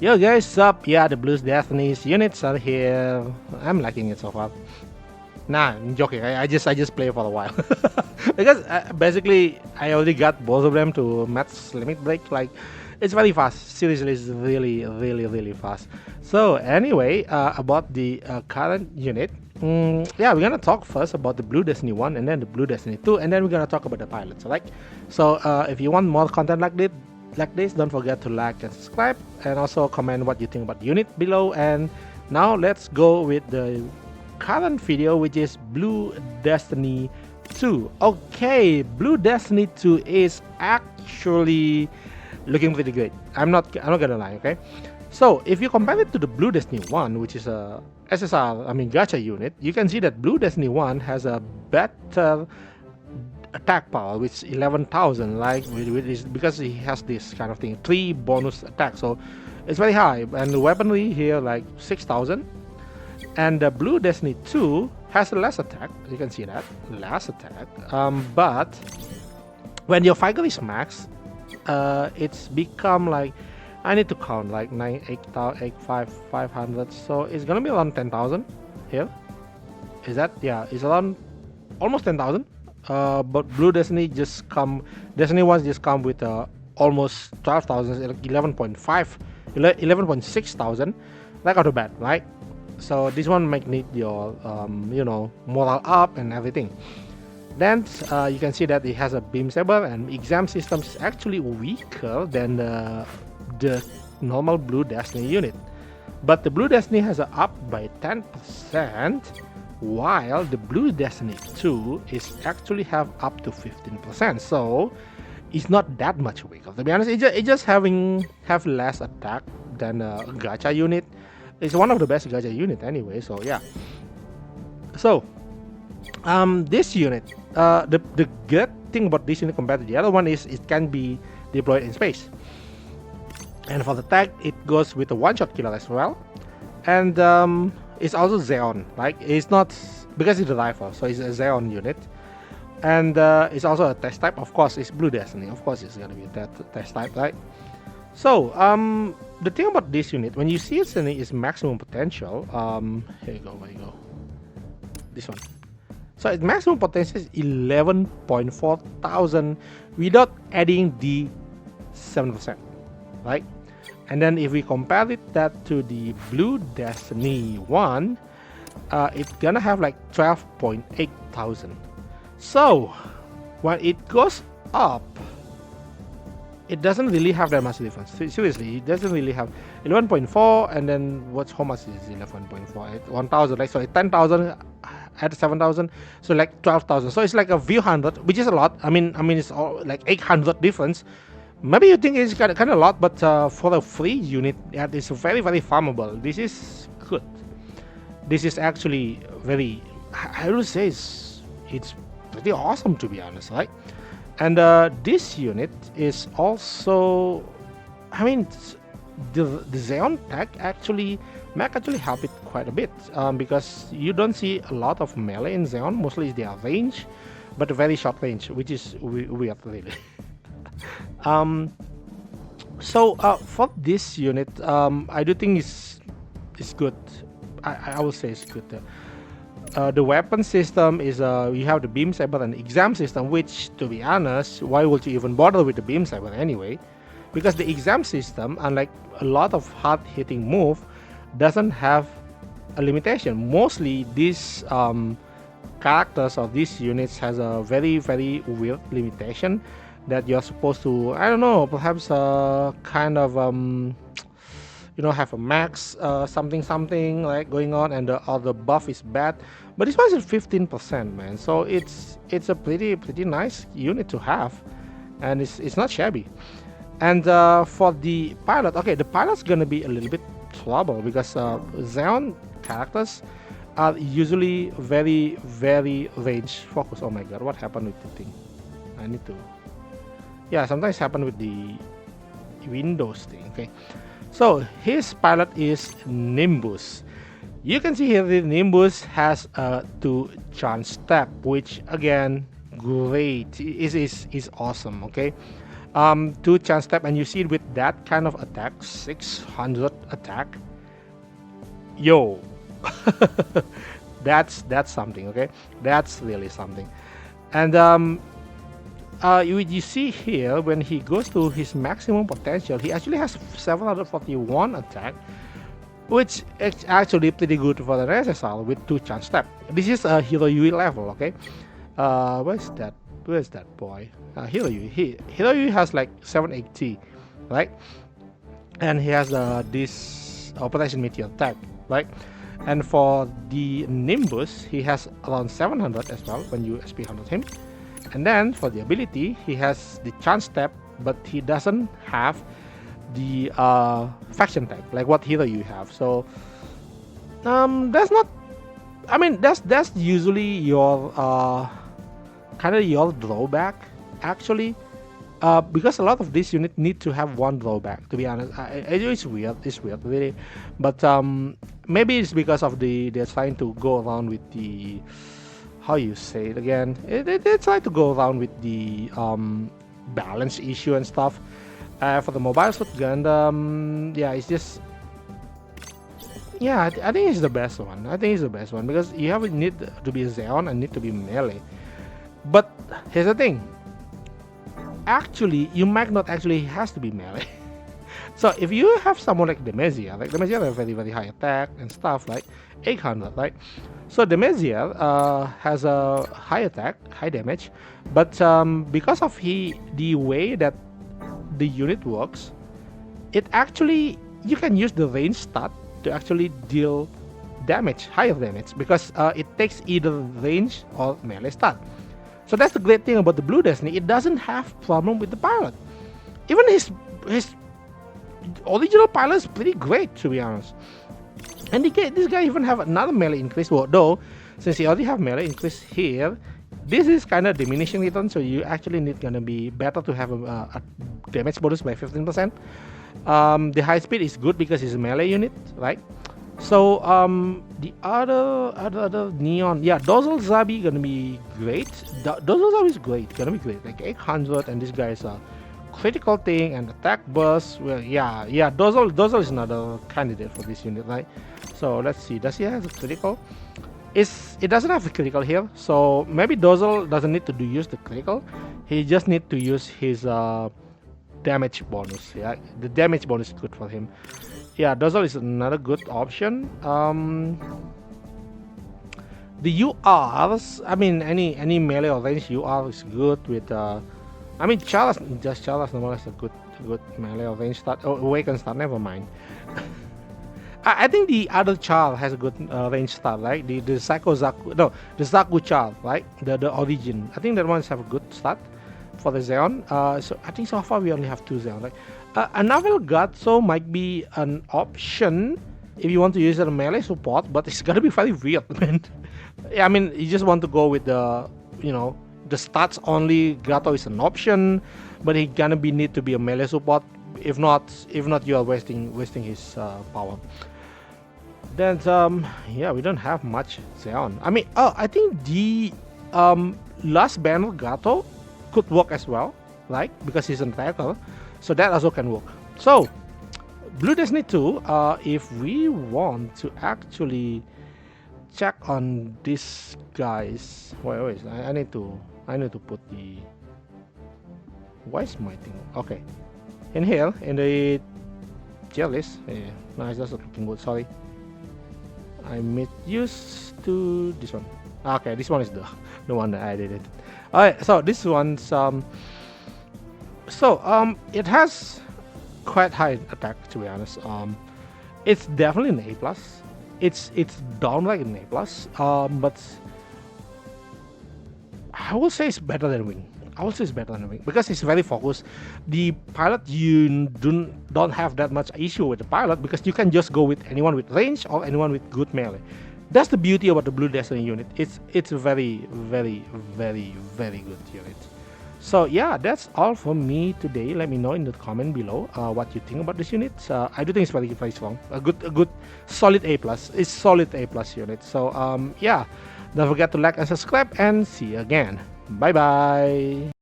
Yo guys, sup? Yeah, the Blues Destinies units are here. I'm liking it so far. Nah, I'm joking. I just play for a while because basically I already got both of them to match limit break. Like, it's very fast. Seriously, it's really fast. So anyway, about the current unit. Yeah, we're gonna talk first about the Blue Destiny 1 and then the Blue Destiny 2, and then we're gonna talk about the pilots, alright? So if you want more content like this, don't forget to like and subscribe, and also comment what you think about the unit below. And now let's go with the current video, which is Blue Destiny 2. Okay, Blue Destiny 2 is actually looking pretty good. I'm not gonna lie, okay? So if you compare it to the Blue Destiny 1, which is a SSR, I mean gacha unit, you can see that Blue Destiny 1 has a better attack power, which is 11,000, like with this, because he has this kind of thing, 3 bonus attack, so it's very high. And the weaponry here like 6,000. And the Blue Destiny 2 has less attack, you can see that, less attack, but when your figure is max, it's become like, I need to count like 9, 8,000, 8, 500, so it's gonna be around 10,000 here. Is that, yeah, it's around almost 10,000. But Blue Destiny Destiny 1 just come with almost 12,000, like 11.5, 11.6 thousand, like out of bat, right? So this one might need your, morale up and everything. Then you can see that it has a beam saber, and exam system is actually weaker than the normal Blue Destiny unit. But the Blue Destiny has a up by 10%, while the Blue Destiny 2 is actually have up to 15%. So it's not that much weaker. To be honest, it just have less attack than a gacha unit. It's one of the best gacha unit anyway. So yeah. So this unit, the good thing about this unit compared to the other one is it can be deployed in space. And for the tag, it goes with a one-shot killer as well. And it's also Xeon, like it's not, because it's a rifle, so it's a Xeon unit. And it's also a test type. Of course, it's Blue Destiny, of course it's gonna be a test type, right? So the thing about this unit, when you see its maximum potential, here you go, where you go, this one. So its maximum potential is 11.4 thousand without adding the 7%, right? And then if we compare that to the Blue Destiny 1, it's gonna have like 12.8 thousand. So when it goes up, it doesn't really have that much difference. Seriously, it doesn't really have 11.4, and then how much is 11.4? 1,000, like, so 10,000 at 7,000, so like 12,000. So it's like a few hundred, which is a lot. I mean it's all like 800 difference. Maybe you think it's kind of a lot, but for a free unit, yeah, it's very farmable. This is good. This is actually very, I would say it's pretty awesome, to be honest, right? And this unit is also, I mean, the Xeon tech actually help it quite a bit, because you don't see a lot of melee in Xeon. Mostly they are range, but a very short range, which is weird, really. So for this unit, I do think it's good. I will say it's good. The weapon system is you have the beam saber and exam system, which, to be honest, why would you even bother with the beam saber anyway? Because the exam system, unlike a lot of hard hitting move, doesn't have a limitation. Mostly these characters of these units has a very weird limitation that you're supposed to, I don't know, perhaps kind of have a max something like going on, and the other buff is bad. But this one is 15%, man. So it's a pretty nice unit to have, and it's not shabby. And for the pilot, okay, the pilot's gonna be a little bit trouble, because Xeon characters are usually very range focused. Oh my god, what happened with the thing? I need to, yeah, sometimes happen with the Windows thing. Okay, so his pilot is Nimbus. You can see here the Nimbus has a 2 chance step, which again, great, is awesome. Okay, 2 chance step, and you see with that kind of attack, 600 attack. Yo, that's something. Okay, that's really something. And you see here when he goes to his maximum potential, he actually has 741 attack, which is actually pretty good for the SSR with 2 chance step. This is a Hero Yui level. Okay, where's that? Where's that boy? Hero Yui. Hero Yui has like 780, right? And he has this Operation Meteor attack, right? And for the Nimbus, he has around 700 as well when you SP 100 him. And then for the ability, he has the chance step, but he doesn't have the faction tag like what Hero you have. So that's not. I mean, that's usually your kind of your drawback actually. Because a lot of these units need to have one drawback. To be honest, it's weird. It's weird, really. But maybe it's because of they're trying to go around with the, how you say it again? They try to go around with the balance issue and stuff. For the mobile suit Gundam, yeah, it's just, yeah, I think it's the best one. I think it's the best one because you have need to be Zeon and need to be melee. But here's the thing. Actually, you might not actually has to be melee. So if you have someone like Demacia has very very high attack and stuff, like 800, right? So Demacia has a high attack, high damage, but because of the way that the unit works, it actually, you can use the range stat to actually deal damage, higher damage, because it takes either range or melee stat. So that's the great thing about the Blue Destiny. It doesn't have problem with the pilot. Even his original pilot is pretty great, to be honest. And this guy even have another melee increase. Well, though, since he already have melee increase here, this is kind of diminishing return. So you actually need gonna be better to have a damage bonus by 15%. The high speed is good because it's a melee unit, right? So the other Neon, yeah, Dozel Zabi gonna be great. Dozel Zabi is great, gonna be great. Like 800, and this guy is a critical thing and attack burst. Well, yeah, Dozel is another candidate for this unit, right? So let's see, does he have a critical? It doesn't have a critical here, so maybe Dozel doesn't need to use the critical. He just need to use his damage bonus. Yeah, the damage bonus is good for him. Yeah, Dozel is another good option. The URs, I mean, any melee or range UR is good with. I mean, Charles normal is a good melee or range start. Oh, awaken start. Never mind. I think the other Charles has a good range start, right? The Psycho Zaku, no, the Zaku Charles, right? The origin. I think that ones have a good start for the Zeon. So I think so far we only have 2 Zeon, right? A Naval Gatso might be an option if you want to use it as a melee support, but it's gonna be very weird, man. I mean, you just want to go with the, the stats only. Gato is an option, but he gonna need to be a melee support. If not, you are wasting his power. Then yeah, we don't have much Zeon. I mean, I think the last banner Gato could work as well, right? Because he's an attacker. So that also can work. So Blue Destiny 2, if we want to actually check on these guys, wait, I need to put the, why is my thing? Okay, in here in the tier list. Yeah, no, it's just looking good. Sorry, I used to this one. Okay, this one is the one that I did it. Alright, so this one's it has quite high attack, to be honest. It's definitely an A plus. It's downright an A plus. But I will say it's better than Wing. Because it's very focused. The pilot, you don't have that much issue with the pilot because you can just go with anyone with range or anyone with good melee. That's the beauty about the Blue Destiny unit. It's a very very very very good unit. So yeah, that's all from me today. Let me know in the comment below what you think about this unit. I do think it's very very strong. A good solid A plus. It's solid A plus unit. So yeah, don't forget to like and subscribe, and see you again. Bye bye.